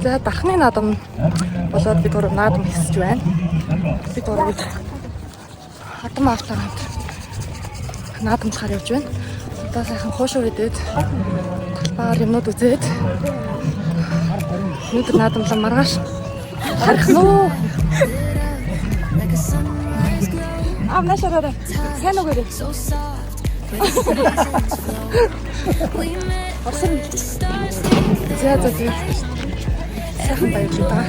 За дахны наадам болоод би түрүү наадам хийсэж байна. Би түрүү хатам автаар наадамлахаар явж байна. Одоо сайхан хуушуу идээд баар юмнууд үзээд өнөөдөр наадамлаа маргааш харах нөө. Нашараа сайн уу гэрээ. Орсон. За сайхан баярлалаа.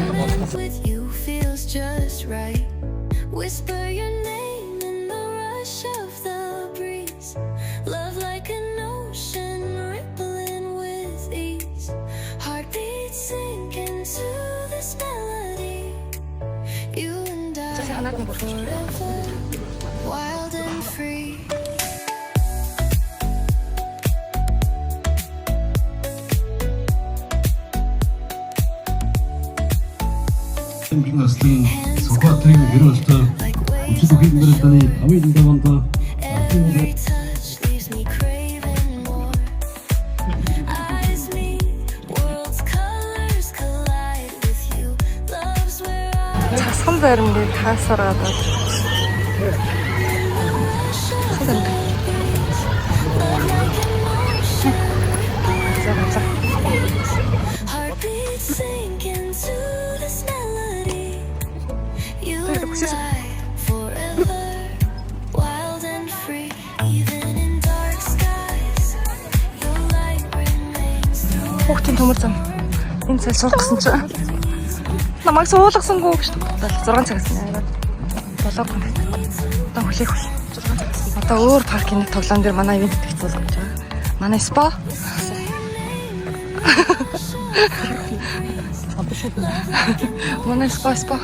Whisper your name in the rush of the breeze. Love like an ocean rippling with ease. Heartbeat sink into this melody. You and I forever, wild and free. Наслын Сүхбаатарын гэр болтой үжил үхийг нэрэлтэний 5 онд цасхан баримыг таасараад хүүхдийн төмөр зам энэ цай суух гэсэн чинь намайг суулгасангүй гэж 6 цагаас яриад болоогүй. Одоо хүлээх бол 6 цагаас. Одоо өөр паркинг тоглоом дээр манай ивент хийцүүлж байгаа. Манай спа. Манай спа.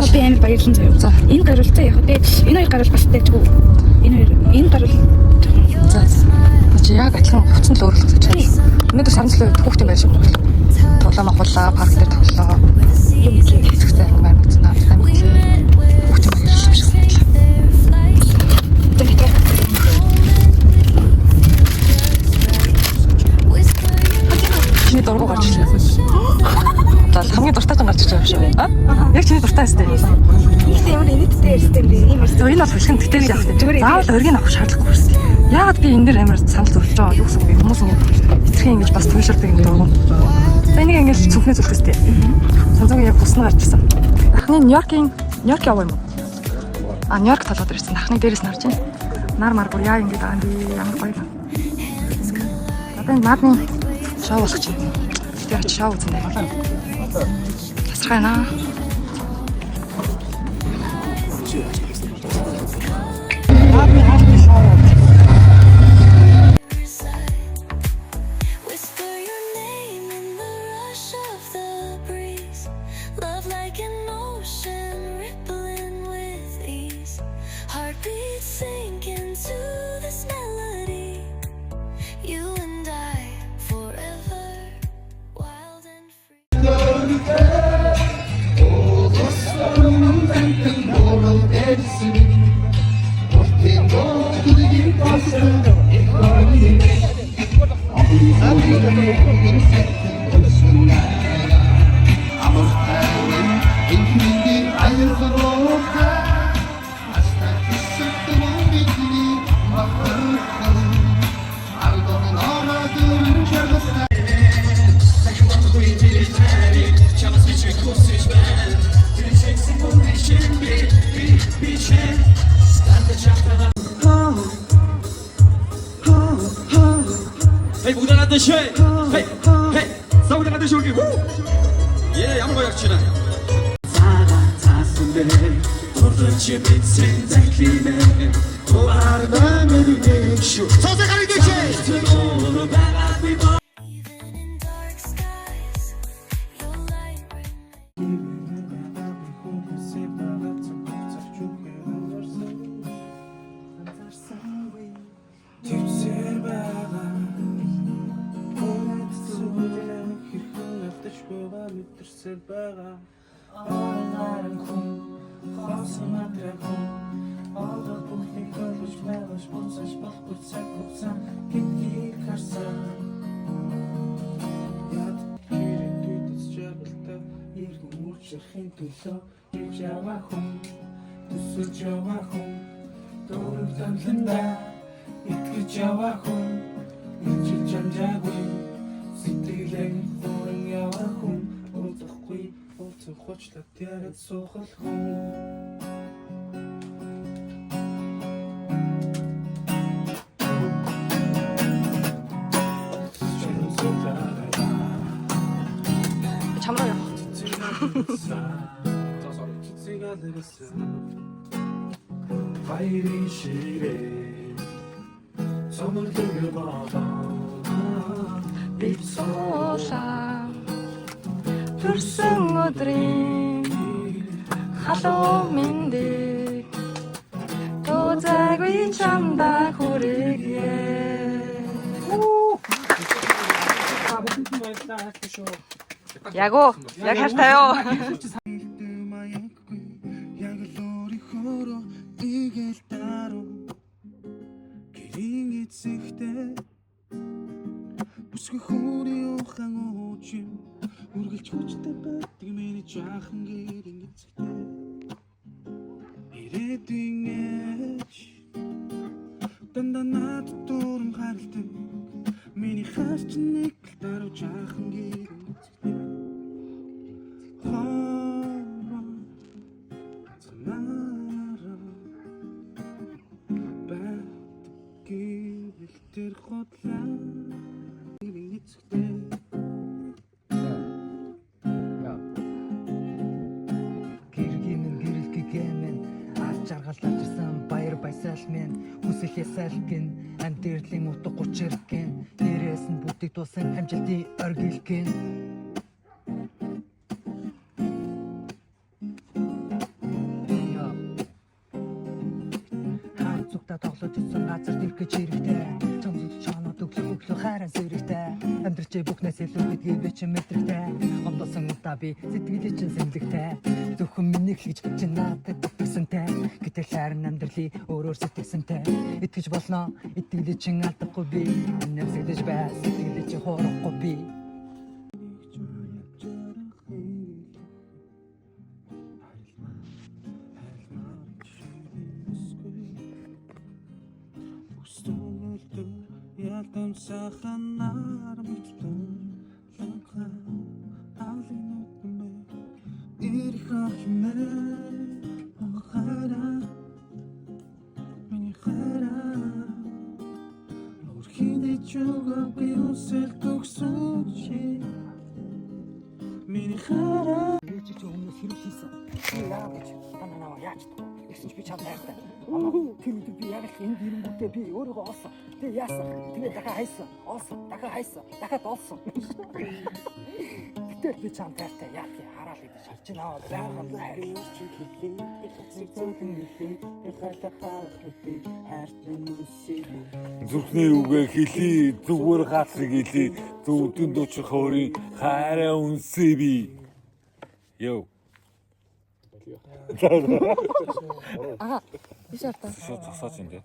Би амар баярлан заяа. За энэ гаруултаа яг би энэ хоёр гаруул бас дэжгүй. Энэ гаруул. За. Чи яг адилхан хувцсан л өөрлөх гэж байна. Өнөөдөр санамжлал хүүхдийн байр шиг тоглоом авахлаа, парк дээр тоглоо. Юм хийхтэй юм байна гэж надад амьдлээ. Хүүхдийн байр шиг шиг саналаа. Чиний дургу гарч ирлээ. Хамгийн дуртай ч гарч ирж байгаа юм шиг. Яг чиний дуртай өстэй. Ихтэй ямар инээдтэй өстэй юм бэ? Ийм өстэй. Энэ бол хөшгөн тэтэл явах гэдэг. Заавал өргөний авах шаардлагагүй өстэй. Яагаад би энэ дээр амар санал зөвлөж байгаа юу гэсэн юм хүмүүс эцгийн ингэж бас туушардаг юм даа. За энийг ингэж цүнхнээ зөвлөстэй. Санзуугийн яг буснаа гарч ирсэн. Дахны Нью-Йорк яваа юм уу? Нью-Йорк толгойд ирсэн. Дахны дээрээс нарж байна. Нар маргур яа ингэ байгаа юм би ямар гоё. Одоо энэ наадмын шоу болох чинь. Тэр шоу үзэн байна. Тасрахай наа. Hey, 무단한 듯이 Hey, hey, 싸우다가 듯이 올게 예, 아무 거약 지나 도대체 빛은 달리네 또 아름다움의 서색하는 듯이 хүсэл байгаа орон хүн хосон матрах хүн олдол бүхнийг хөлж мэлж буцаж болохгүй цаг хугацаа гэдгийг харсан яд хэрэгтэйс жагалтай иргэн мөрчрхийн төлөө гэж яваа хүн төсөж яваа хүн дөрөв замланда итгэж яваа хүн ичил чамжаагүй сэтгэлэн хүрэн яваа хүн удахгүй уулзах хучлаад яраад суухал хүн Чамраа явах. Баярын ширээ Цоморлог баба Бид суулаа төрсөн өдрийн халуун мэндийг тозаггүй чамда хүрээе. Яг уу, яг хайртай юу? Яг л өөрийнхөө игээл даруу гэрийн эцэгтэй бүсгүй хүүрийн ухаан уучин үргэлж хүчтэй байдаг миний жаахан гэрийн эцэгтэй ирээдүйн ээж дандаа над дурам харалтай миний хаач нэг л даруу жаахан гэрийн эцэгтэй Тэр хотлаа эцэгтэй гэргийн гэрэлгэгэмэн арч аргалж ирсэн баяр баясал минь хүсэл ясалгэн амтэрлийн утга 30 гэн дээрээс нь бүдэг тусан амжилтын оргилгэн тоглож ирсэн газар дэлгэж хэрэгтэй чамд чанаад өглөө харан зэрэгтэй амьдрч бүхнээс илүү гэдгийг би ч мэдрэхтэй ондосон удаа би сэтгэлээ чинь сэмлэгтэй зөвхөн миний л гэж чинь надад өгсөнтэй гэтэл харин амьдралыг өөрөөр сэтгэсэнтэй итгэж болно итгэлээ чинь алдахгүй би нэмсэглэж бай сэтгэлээ чинь хоорохгүй би Ялтам саханаар мэтэн ланха алинотмэ ирхахмэ охара миний хара орхиндэ чуга биусэл төгсөчи миний хара чи өмнөөс хэрэглэсэн яа гэж танаа яаж гэсэн чи би чамд хайртай тэр үед би яг л энэ дирэнгүүтээ би өөрийгөө олсон. Тэгээ яасан? Тэгээ дахиад хайсан. Олсон. Дахиад хайсан. Дахиад олсон. Гэтэл би чамд хайртай яах вэ? Хараал гэж харж байна. Байгаад хайрлаа. Зүрхний үгээ хэлий, зүгээр хасрыг хэлий, зүудэнд дуучих хоорын хайраа үнсээ би. Йоо. Аа, биш аа. Засаач энэ.